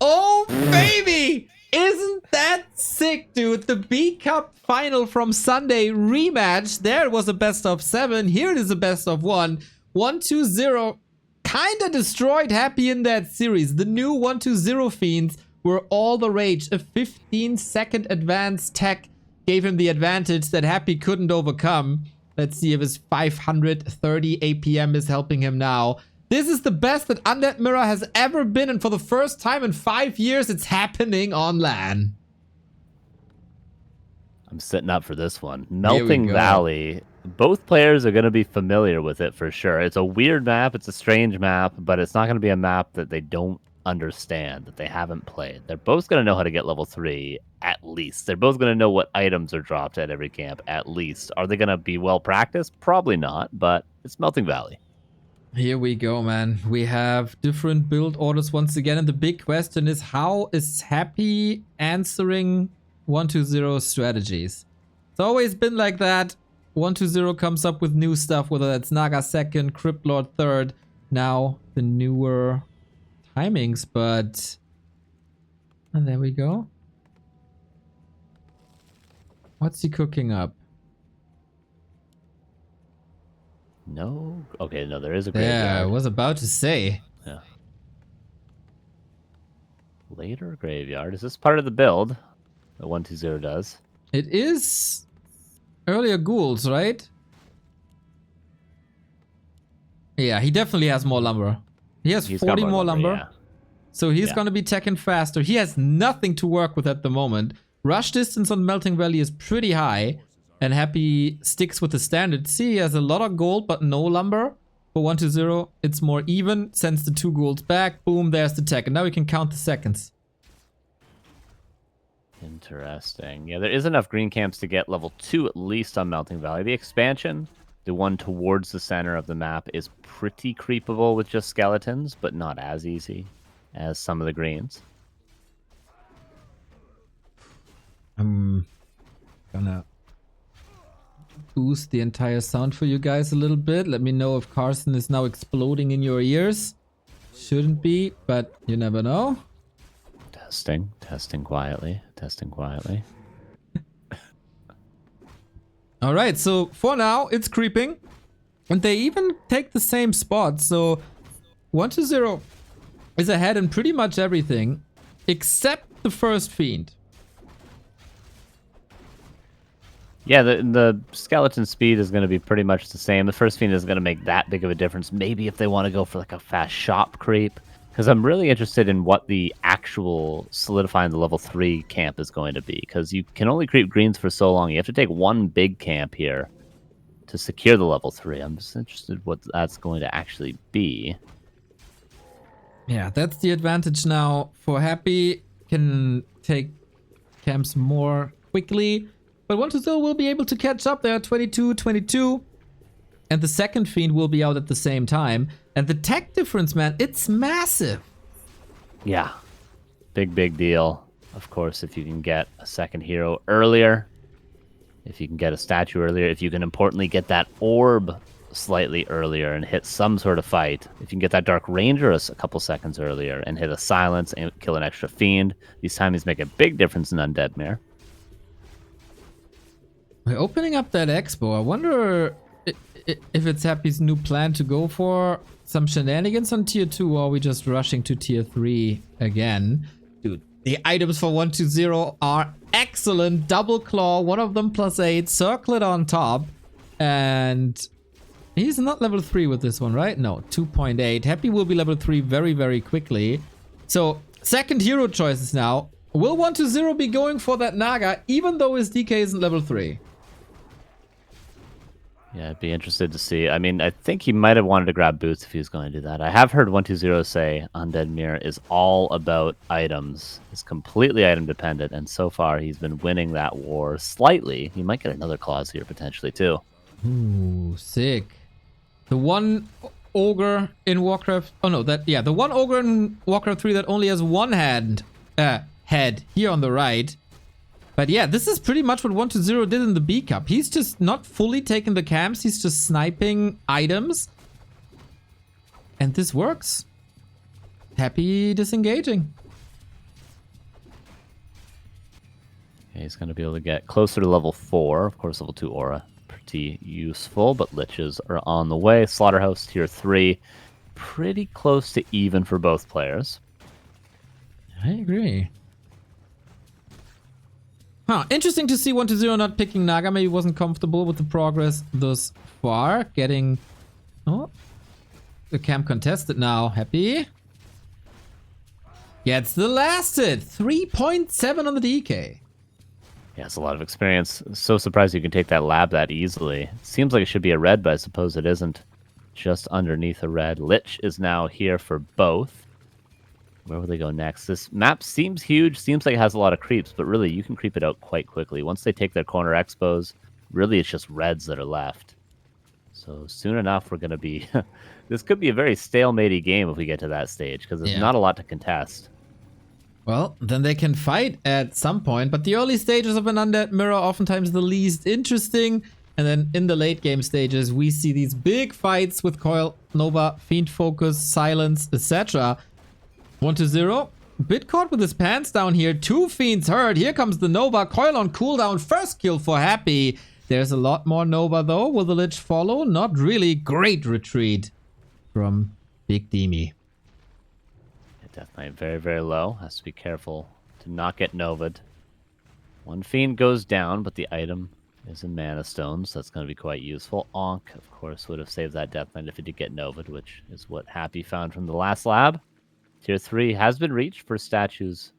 Oh, baby! Isn't that sick, dude? The B Cup final from Sunday rematch. There it was a best of 7. Here it is a best of 1. 1-2-0. Kinda destroyed Happy in that series. The new 1-2-0 fiends were all the rage. A 15-second advance tech gave him the advantage that Happy couldn't overcome. Let's see if his 530 APM is helping him now. This is the best that Undead Mirror has ever been, and for the first time in 5 years, it's happening on LAN. I'm sitting up for this one. Melting Valley. Both players are going to be familiar with it for sure. It's a weird map. It's a strange map, but it's not going to be a map that they don't understand, that they haven't played. They're both going to know how to get level 3, at least. They're both going to know what items are dropped at every camp, at least. Are they going to be well practiced? Probably not, but it's Melting Valley. Here we go, man. We have different build orders once again, and the big question is, how is Happy answering 1-2-0 strategies? It's always been like that. 1-2-0 comes up with new stuff, whether that's Naga 2nd, Crypt Lord 3rd, now the newer timings, but... And there we go. What's he cooking up? No? Okay, no, there is a graveyard. Yeah, I was about to say. Yeah. Later graveyard. Is this part of the build that 1-2-0 does? It is earlier ghouls, right? Yeah, he definitely has more lumber. He has 40 more lumber. Yeah. So he's going to be teching faster. He has nothing to work with at the moment. Rush distance on Melting Valley is pretty high. And Happy sticks with the standard. See, he has a lot of gold, but no lumber. For 1-2-0, it's more even. Sends the 2 golds back. Boom, there's the tech. And now we can count the seconds. Interesting. Yeah, there is enough green camps to get level 2 at least on Melting Valley. The expansion, the one towards the center of the map, is pretty creepable with just skeletons, but not as easy as some of the greens. I'm gonna boost the entire sound for you guys a little bit. Let me know if Carson is now exploding in your ears. Shouldn't be, but you never know. Testing quietly, All right, so for now it's creeping, and they even take the same spot. So 1-2-0 is ahead in pretty much everything except the first fiend. Yeah, the skeleton speed is going to be pretty much the same. The first fiend isn't going to make that big of a difference. Maybe if they want to go for like a fast shop creep. Because I'm really interested in what the actual solidifying the level 3 camp is going to be. Because you can only creep greens for so long. You have to take one big camp here to secure the level 3. I'm just interested what that's going to actually be. Yeah, that's the advantage now for Happy. Can take camps more quickly. But 1-2-0 will be able to catch up there, 22-22. And the second fiend will be out at the same time. And the tech difference, man, it's massive. Yeah, big deal. Of course, if you can get a second hero earlier, if you can get a statue earlier, if you can importantly get that orb slightly earlier and hit some sort of fight, if you can get that Dark Ranger a couple seconds earlier and hit a silence and kill an extra fiend, these timings make a big difference in Undead Mirror. We're opening up that expo. I wonder if it's Happy's new plan to go for some shenanigans on tier 2, or are we just rushing to tier 3 again? Dude, the items for 1-2-0 are excellent. Double claw, one of them +8, circlet on top. And he's not level 3 with this one, right? No, 2.8. Happy will be level 3 very quickly. So, second hero choices now. Will 1-2-0 be going for that Naga, even though his DK isn't level 3? Yeah, I'd be interested to see. I mean, I think he might have wanted to grab boots if he was going to do that. I have heard 1-2-0 say Undead Mirror is all about items. It's completely item dependent, and so far he's been winning that war slightly. He might get another clause here potentially too. Ooh, sick. The one ogre in Warcraft... Oh no, the one ogre in Warcraft 3 that only has one head here on the right. But yeah, this is pretty much what 1-2-0 did in the B Cup. He's just not fully taking the camps. He's just sniping items. And this works. Happy disengaging. Okay, he's going to be able to get closer to level 4. Of course, level 2 aura, pretty useful, but liches are on the way. Slaughterhouse tier 3, pretty close to even for both players. I agree. Huh, interesting to see 1-0 not picking Naga. Maybe wasn't comfortable with the progress thus far. Getting... Oh, the camp contested now. Happy. Gets the last hit. 3.7 on the DK. Yeah, it's a lot of experience. So surprised you can take that lab that easily. Seems like it should be a red, but I suppose it isn't. Just underneath a red. Lich is now here for both. Where will they go next? This map seems huge, seems like it has a lot of creeps, but really you can creep it out quite quickly. Once they take their corner expos, really it's just reds that are left. So soon enough we're going to be... This could be a very stalematey game if we get to that stage, because there's not a lot to contest. Well, then they can fight at some point, but the early stages of an Undead Mirror are oftentimes the least interesting. And then in the late game stages, we see these big fights with Coil, Nova, Fiend Focus, Silence, etc. 1-0. Bit caught with his pants down here. 2 Fiends hurt. Here comes the Nova. Coil on cooldown. First kill for Happy. There's a lot more Nova though. Will the Lich follow? Not really. Great retreat from Big Demi. Death Knight very, very low. Has to be careful to not get Nova'd. 1 Fiend goes down, but the item is in Mana Stones. So that's going to be quite useful. Ankh, of course, would have saved that Death Knight if he did get Nova'd, which is what Happy found from the last lab. Tier 3 has been reached for statues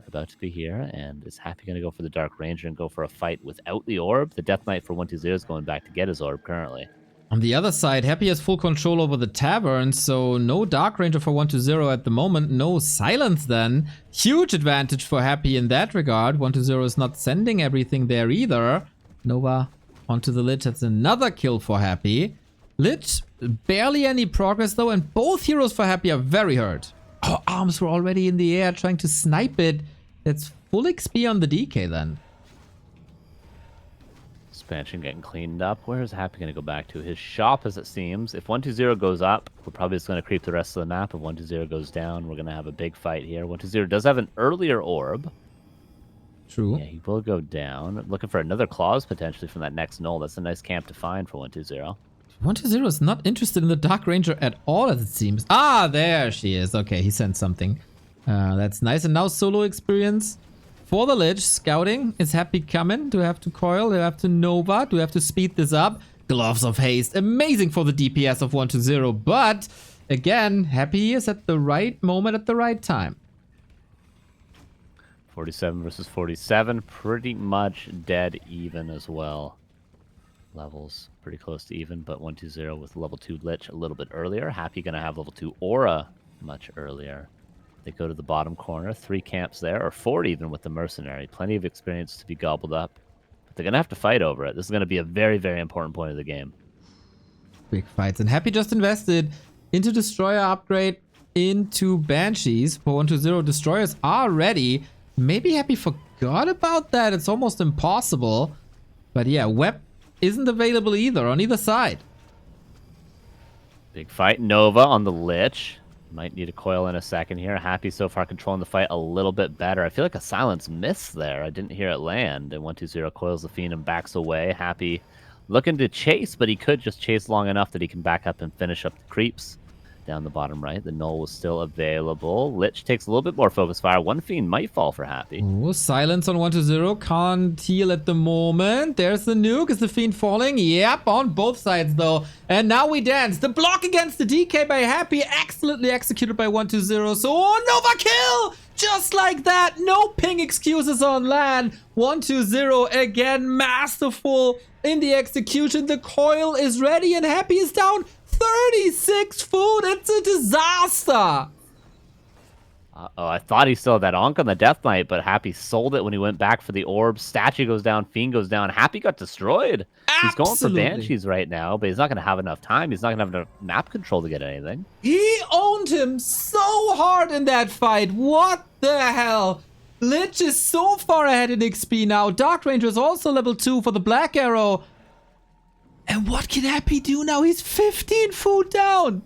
about to be here, and is Happy going to go for the Dark Ranger and go for a fight without the orb? The Death Knight for 1-2-0 is going back to get his orb currently. On the other side, Happy has full control over the tavern, so no Dark Ranger for 1-0 at the moment, no Silence then. Huge advantage for Happy in that regard. 1-0 is not sending everything there either. Nova onto the Lich, that's another kill for Happy. Lich, barely any progress though, and both heroes for Happy are very hurt. Oh, arms were already in the air trying to snipe it. That's full XP on the DK then. Expansion getting cleaned up. Where is Happy going to go back to? His shop, as it seems. If 1-2-0 goes up, we're probably just going to creep the rest of the map. If 1-2-0 goes down, we're going to have a big fight here. 1-2-0 does have an earlier orb. True. Yeah, he will go down. Looking for another claws potentially from that next null. That's a nice camp to find for 1-2-0. 1-2-0 is not interested in the Dark Ranger at all, as it seems. Ah, there she is. Okay, he sent something. That's nice. And now solo experience for the Lich. Scouting. Is Happy coming? Do we have to Coil? Do we have to Nova? Do we have to speed this up? Gloves of Haste. Amazing for the DPS of 1-2-0. But, again, Happy is at the right moment at the right time. 47 versus 47. Pretty much dead even as well. Levels pretty close to even, but 1-2-0 with level 2 Lich a little bit earlier. Happy gonna have level 2 Aura much earlier. They go to the bottom corner. 3 camps there, or 4 even with the Mercenary. Plenty of experience to be gobbled up. But they're gonna have to fight over it. This is gonna be a very, very important point of the game. Big fights. And Happy just invested into Destroyer upgrade, into Banshees. For 1-2-0, Destroyers are ready. Maybe Happy forgot about that. It's almost impossible. But yeah, Web isn't available either on either side. Big fight. Nova on the Lich. Might need a Coil in a second here. Happy so far controlling the fight a little bit better. I feel like a Silence miss there. I didn't hear it land. And 1-2-0 coils the Fiend and backs away. Happy looking to chase, but he could just chase long enough that he can back up and finish up the creeps. Down the bottom right, the null was still available. Lich takes a little bit more focus fire. 1 Fiend might fall for Happy. Ooh, Silence on 1-2-0. Can't heal at the moment. There's the nuke. Is the Fiend falling? Yep, on both sides though. And now we dance. The block against the DK by Happy. Excellently executed by 1-2-0. So, Nova kill! Just like that. No ping excuses on land. 1-2-0 again. Masterful in the execution. The Coil is ready and Happy is down 36 food. It's a disaster. Uh-oh, I thought he still had that Ankh on the Death Knight, but Happy sold it when he went back for the orb. Statue goes down, Fiend goes down. Happy got destroyed. Absolutely. He's going for Banshees right now, but he's not going to have enough time. He's not going to have enough map control to get anything. He owned him so hard in that fight. What the hell? Lich is so far ahead in XP now. Dark Ranger is also level 2 for the Black Arrow. And what can Happy do now? He's 15 food down.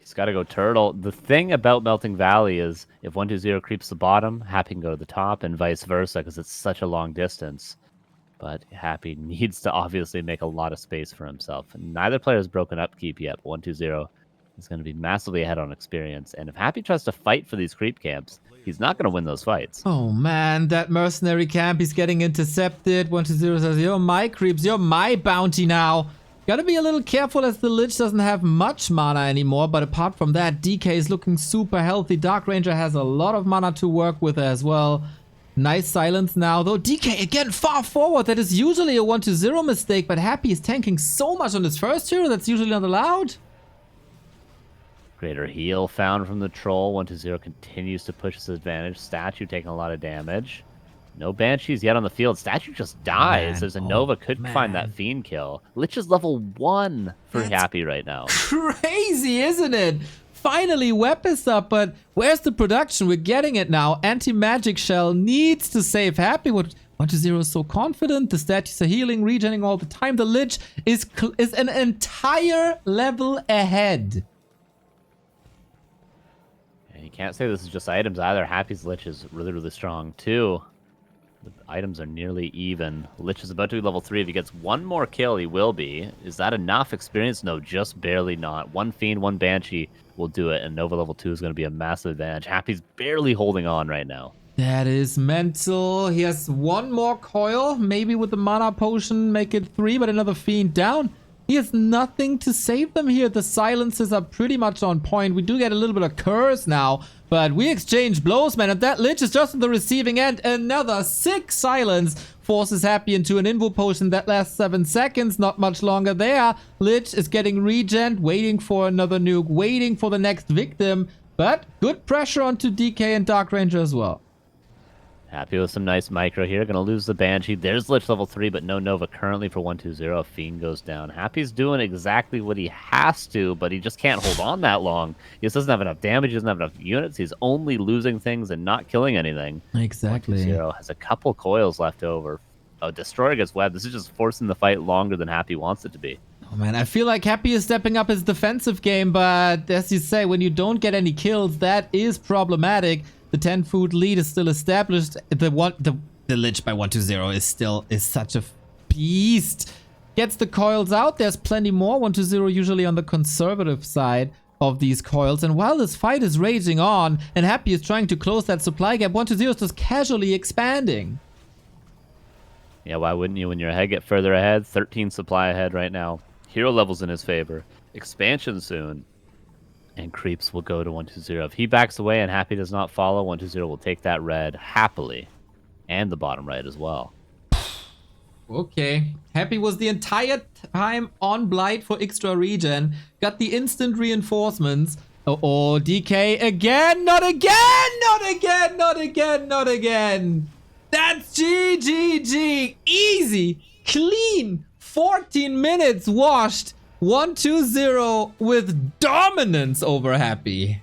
He's got to go turtle. The thing about Melting Valley is if 120 creeps the bottom, Happy can go to the top and vice versa because it's such a long distance. But Happy needs to obviously make a lot of space for himself. Neither player has broken upkeep yet. 120 is going to be massively ahead on experience. And if Happy tries to fight for these creep camps, he's not going to win those fights. Oh man, that mercenary camp is getting intercepted. 120 says, you're my creeps, you're my bounty now. Gotta be a little careful as the Lich doesn't have much mana anymore, but apart from that, DK is looking super healthy. Dark Ranger has a lot of mana to work with as well. Nice silence now, though DK again far forward. That is usually a 1-0 mistake, but Happy is tanking so much on his first hero that's usually not allowed. Greater heal found from the troll. 120 continues to push his advantage. Statue taking a lot of damage. No Banshees yet on the field. Statue just dies. Man. There's a Nova could find that Fiend kill. Lich is level 1 for That's Happy right now. Crazy, isn't it? Finally, Web is up, but where's the production? We're getting it now. Anti-Magic Shell needs to save Happy. 1-0 is so confident. The statues are healing, regening all the time. The Lich is an entire level ahead. And you can't say this is just items either. Happy's Lich is really, really strong too. The items are nearly even. Lich is about to be level 3. If he gets one more kill, he will be. Is that enough experience? No, just barely not. One Fiend, one Banshee will do it, and Nova level 2 is going to be a massive advantage. Happy's barely holding on right now. That is mental. He has one more coil. Maybe with the mana potion, make it 3, but another Fiend down. He has nothing to save them here. The silences are pretty much on point. We do get a little bit of curse now, but we exchange blows, man. And that Lich is just on the receiving end. Another sick silence forces Happy into an invo potion that lasts 7 seconds. Not much longer there. Lich is getting regen, waiting for another nuke, waiting for the next victim. But good pressure onto DK and Dark Ranger as well. Happy with some nice micro here. Gonna lose the Banshee. There's Lich level 3, but no Nova currently for 120. Fiend goes down. Happy's doing exactly what he has to, but he just can't hold on that long. He just doesn't have enough damage. He doesn't have enough units. He's only losing things and not killing anything. Exactly. 120 has a couple coils left over. Destroyer gets web. This is just forcing the fight longer than Happy wants it to be. Oh man, I feel like Happy is stepping up his defensive game, but as you say, when you don't get any kills, that is problematic. The 10-food lead is still established. The Lich by 120 is such a beast. Gets the coils out. There's plenty more. 120 usually on the conservative side of these coils. And while this fight is raging on and Happy is trying to close that supply gap, 120 is just casually expanding. Yeah, why wouldn't you when you're ahead? Get further ahead. 13 supply ahead right now. Hero levels in his favor. Expansion soon. And creeps will go to 120. If he backs away and Happy does not follow, 120 will take that red happily. And the bottom right as well. Okay. Happy was the entire time on Blight for extra regen. Got the instant reinforcements. Oh, DK again. Not again. Not again. Not again. Not again. That's GGG. Easy. Clean. 14 minutes washed. 120 with dominance over Happy.